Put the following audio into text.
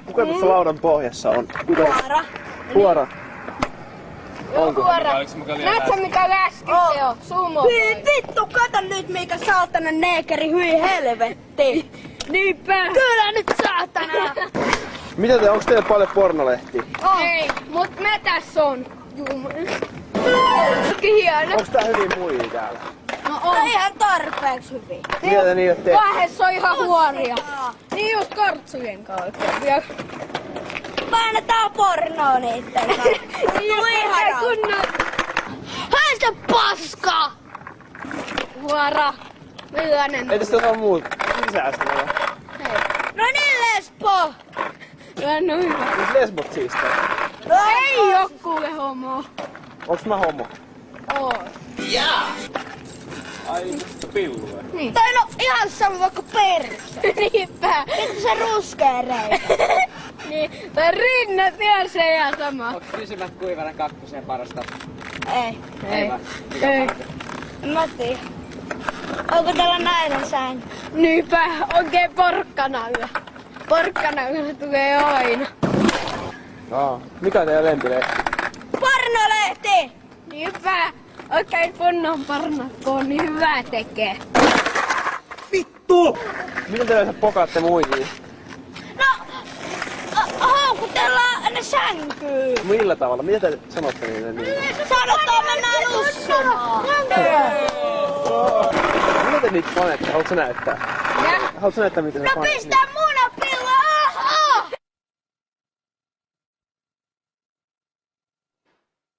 Kuka tuossa laudan pohjassa on? Puora. Puora. Onko? Näetkö mikä läski se on? Sumo. Hyi vittu, kato nyt mikä saatana neekeri, hyi helvetti. Niinpä. Kyllä nyt saatana. Mitä onks teillä paljon pornolehtiä? Ei, mut me tässä on. Hieno. Onks tää hyvin muijia täällä? No on. Ihan tarpeeksi hyvin. Mitä te niille teette? Vaiheessa on ihan huoria. Niin just kortsujen kautta. Painetaan pornoa niitten kanssa. Ihana. Haista paska! Huora. Myönen. Ei tästä jotain muut lisää sanoa? No niin, lesbo! No hyvä. Onks lesbot siistää? Ei oo kuule homo. Onks mä homo? Oo. Ai, pilluja. Niin. Tai no ihan sama vaikka perse. Niinpä. Vittu se ruskea reikä. Niin. Tai rinnat ihan se ihan sama. Onks kysymät kuivana kakkoseen parasta? Ei. Ei. Ei. Mä tiedän. Onko täällä nainen sänky? Niinpä. Oikein porkkanalla. Porkkanalla tulee aina. Mikä teidän lempilehti? Pornolehti! Niinpä. Oikein kunnon pornokko on niin hyvää tekee. Vittu! Miten te yleensä pokaatte muihin? No, houkutellaan ne sänkyyn. Millä tavalla? Mitä te sanotte niille niin? Sanotaan mennään nussumaan. Mitä te niitä panette? Haluatko näyttää? Haluatko näyttää miten ne No panette? pistää